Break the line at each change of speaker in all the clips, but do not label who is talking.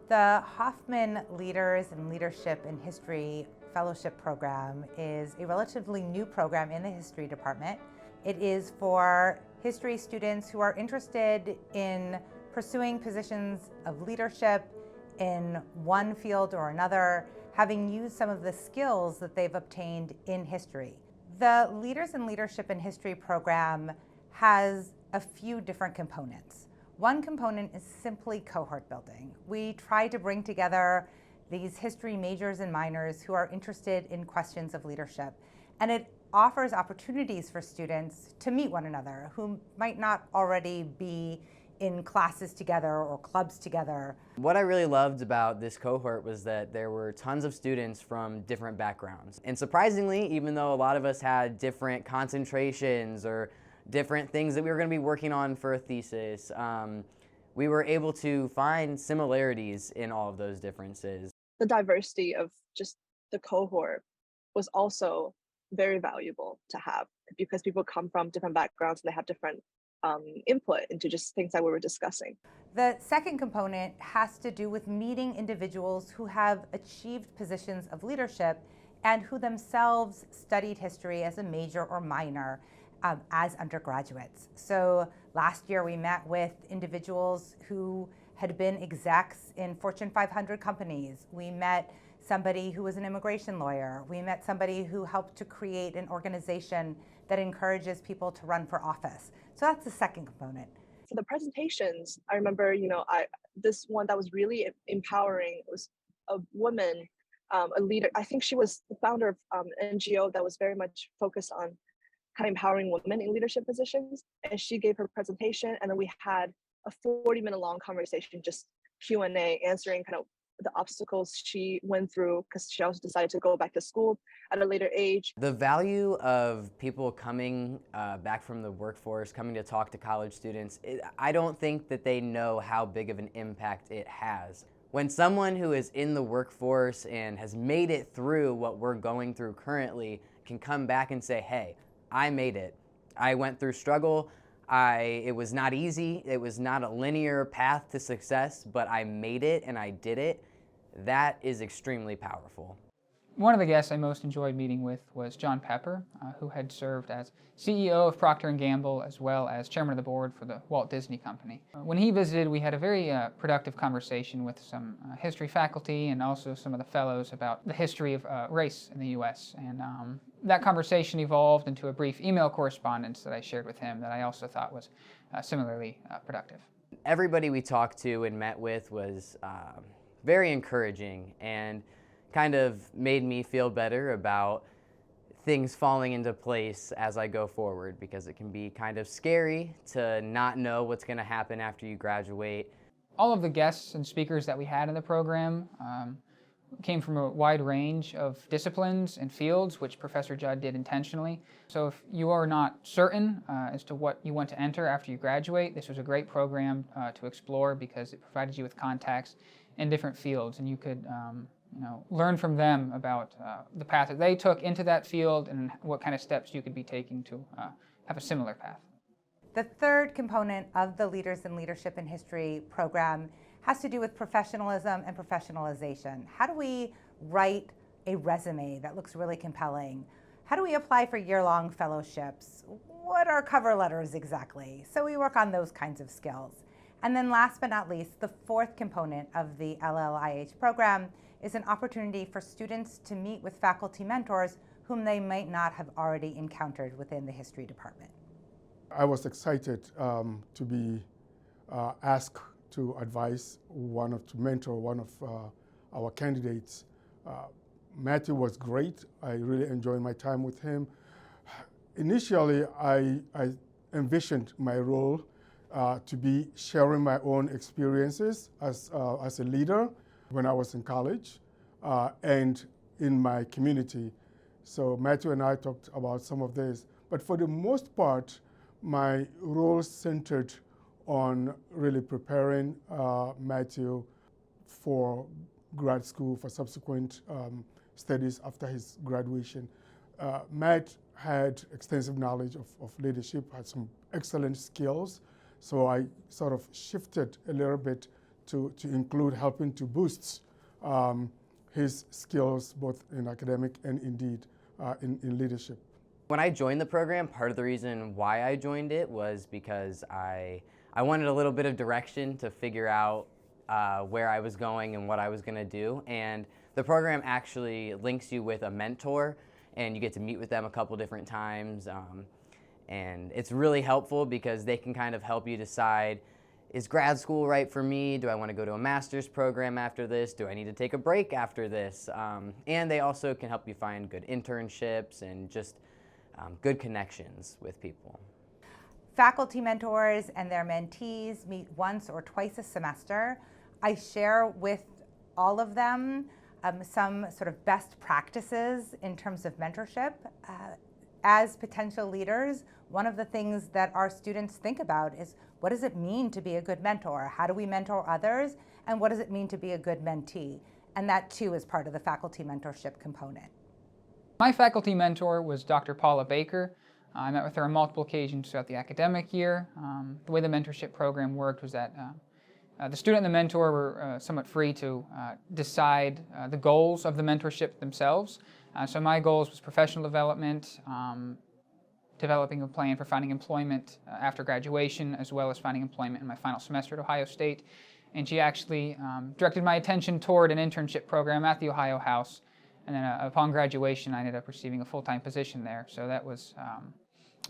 The Hoffman Leaders and Leadership in History Fellowship Program is a relatively new program in the history department. It is for history students who are interested in pursuing positions of leadership in one field or another, having used some of the skills that they've obtained in history. The Leaders in Leadership in History program has a few different components. One component is simply cohort building. We try to bring together these history majors and minors who are interested in questions of leadership, and it offers opportunities for students to meet one another who might not already be in classes together or clubs together.
What I really loved about this cohort was that there were tons of students from different backgrounds. And surprisingly, even though a lot of us had different concentrations or different things that we were going to be working on for a thesis, we were able to find similarities in all of those differences.
The diversity of just the cohort was also very valuable to have because people come from different backgrounds and they have different input into just things that we were discussing.
The second component has to do with meeting individuals who have achieved positions of leadership and who themselves studied history as a major or minor as undergraduates. So last year we met with individuals who had been execs in Fortune 500 companies. We met somebody who was an immigration lawyer. We met somebody who helped to create an organization that encourages people to run for office. So that's the second component.
For the presentations, I remember, this one that was really empowering was a woman, a leader. I think she was the founder of an NGO that was very much focused on kind of empowering women in leadership positions. And she gave her presentation, and then we had a 40-minute long conversation, just Q&A, answering kind of the obstacles she went through because she also decided to go back to school at a later age.
The value of people coming back from the workforce, coming to talk to college students, I don't think that they know how big of an impact it has. When someone who is in the workforce and has made it through what we're going through currently can come back and say, hey, I made it. I went through struggle. It was not easy. It was not a linear path to success, but I made it and I did it. That is extremely powerful.
One of the guests I most enjoyed meeting with was John Pepper, who had served as CEO of Procter & Gamble as well as chairman of the board for the Walt Disney Company. When he visited, we had a very productive conversation with some history faculty and also some of the fellows about the history of race in the U.S. And that conversation evolved into a brief email correspondence that I shared with him that I also thought was similarly productive.
Everybody we talked to and met with was very encouraging and kind of made me feel better about things falling into place as I go forward, because it can be kind of scary to not know what's going to happen after you graduate.
All of the guests and speakers that we had in the program came from a wide range of disciplines and fields, which Professor Judd did intentionally. So if you are not certain as to what you want to enter after you graduate, this was a great program to explore because it provided you with contacts in different fields, and you could learn from them about the path that they took into that field and what kind of steps you could be taking to have a similar path.
The third component of the Leaders in Leadership in History program has to do with professionalism and professionalization. How do we write a resume that looks really compelling? How do we apply for year-long fellowships? What are cover letters exactly? So we work on those kinds of skills. And then last but not least, the fourth component of the LLIH program is an opportunity for students to meet with faculty mentors whom they might not have already encountered within the history department.
I was excited to be asked to to mentor one of our candidates. Matthew was great. I really enjoyed my time with him. Initially, I envisioned my role to be sharing my own experiences as a leader when I was in college and in my community. So Matthew and I talked about some of this. But for the most part, my role centered on really preparing Matthew for grad school, for subsequent studies after his graduation. Matt had extensive knowledge of leadership, had some excellent skills. So I sort of shifted a little bit to include helping to boost his skills both in academic and indeed in leadership.
When I joined the program, part of the reason why I joined it was because I wanted a little bit of direction to figure out where I was going and what I was going to do. And the program actually links you with a mentor, and you get to meet with them a couple different times. And it's really helpful because they can kind of help you decide, is grad school right for me? Do I want to go to a master's program after this? Do I need to take a break after this? And they also can help you find good internships and just good connections with people.
Faculty mentors and their mentees meet once or twice a semester. I share with all of them some sort of best practices in terms of mentorship. As potential leaders, one of the things that our students think about is, what does it mean to be a good mentor? How do we mentor others? And what does it mean to be a good mentee? And that too is part of the faculty mentorship component.
My faculty mentor was Dr. Paula Baker. I met with her on multiple occasions throughout the academic year. The way the mentorship program worked was that the student and the mentor were somewhat free to decide the goals of the mentorship themselves. So my goals was professional development, developing a plan for finding employment after graduation, as well as finding employment in my final semester at Ohio State. And she actually directed my attention toward an internship program at the Ohio House. And then upon graduation, I ended up receiving a full-time position there. So that was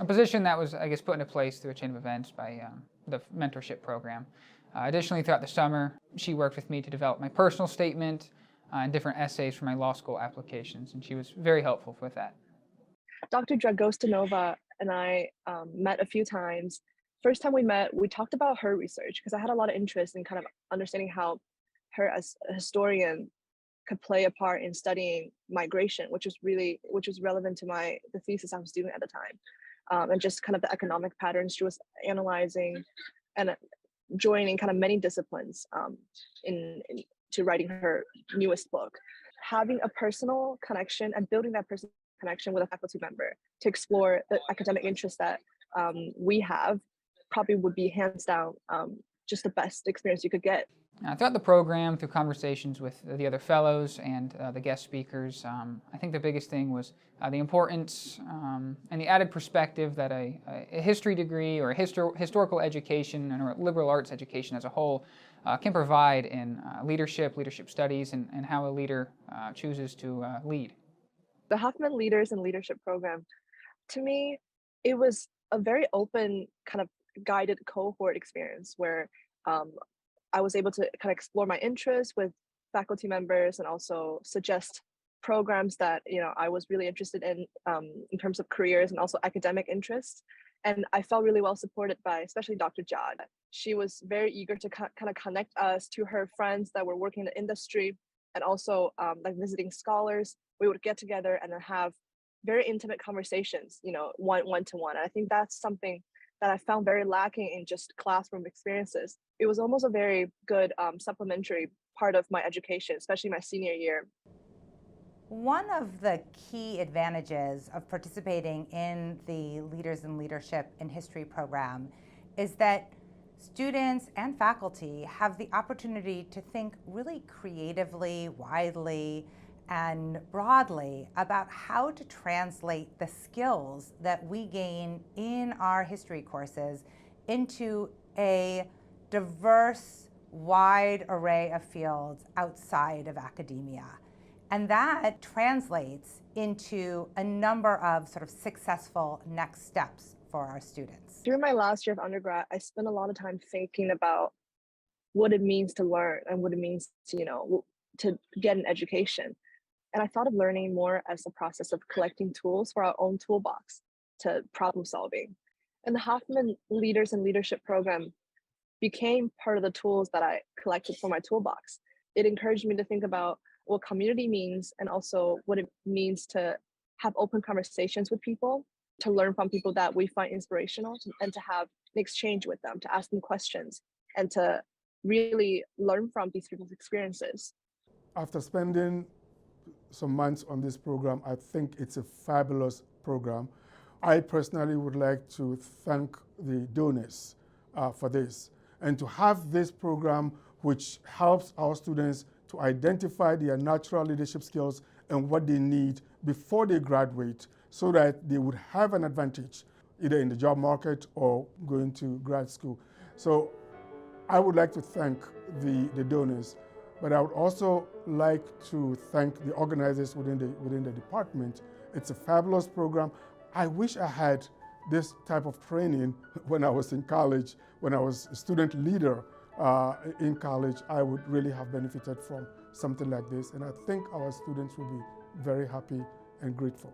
a position that was, I guess, put into place through a chain of events by the mentorship program. Additionally, throughout the summer, she worked with me to develop my personal statement and different essays for my law school applications, and she was very helpful with that.
Dr. Dragostanova and I met a few times. First time we met, we talked about her research because I had a lot of interest in kind of understanding how her as a historian could play a part in studying migration, which was relevant to the thesis I was doing at the time, and just kind of the economic patterns she was analyzing, and joining kind of many disciplines to writing her newest book. Having a personal connection and building that personal connection with a faculty member to explore the academic interests that we have probably would be hands down just the best experience you could get.
Throughout the program, through conversations with the other fellows and the guest speakers, I think the biggest thing was the importance and the added perspective that a history degree or a historical education or a liberal arts education as a whole can provide in leadership studies, and how a leader chooses to lead.
The Hoffman Leaders and Leadership program, to me, it was a very open kind of guided cohort experience where I was able to kind of explore my interests with faculty members and also suggest programs that I was really interested in terms of careers and also academic interests. And I felt really well supported by especially Dr. Jad. She was very eager to kind of connect us to her friends that were working in the industry, and also like visiting scholars. We would get together and then have very intimate conversations, one-to-one. And I think that's something that I found very lacking in just classroom experiences. It was almost a very good supplementary part of my education, especially my senior year.
One of the key advantages of participating in the Leaders in Leadership in History program is that students and faculty have the opportunity to think really creatively, widely, and broadly about how to translate the skills that we gain in our history courses into a diverse, wide array of fields outside of academia. And that translates into a number of sort of successful next steps for our students.
During my last year of undergrad, I spent a lot of time thinking about what it means to learn and what it means to get an education. And I thought of learning more as a process of collecting tools for our own toolbox to problem solving. And the Hoffman Leaders and Leadership program became part of the tools that I collected for my toolbox. It encouraged me to think about what community means and also what it means to have open conversations with people, to learn from people that we find inspirational, and to have an exchange with them, to ask them questions, and to really learn from these people's experiences.
After spending some months on this program, I think it's a fabulous program. I personally would like to thank the donors for this, and to have this program which helps our students to identify their natural leadership skills and what they need before they graduate so that they would have an advantage either in the job market or going to grad school. So I would like to thank the donors, but I would also like to thank the organizers within the department. It's a fabulous program. I wish I had this type of training when I was in college, when I was a student leader in college. I would really have benefited from something like this, and I think our students will be very happy and grateful.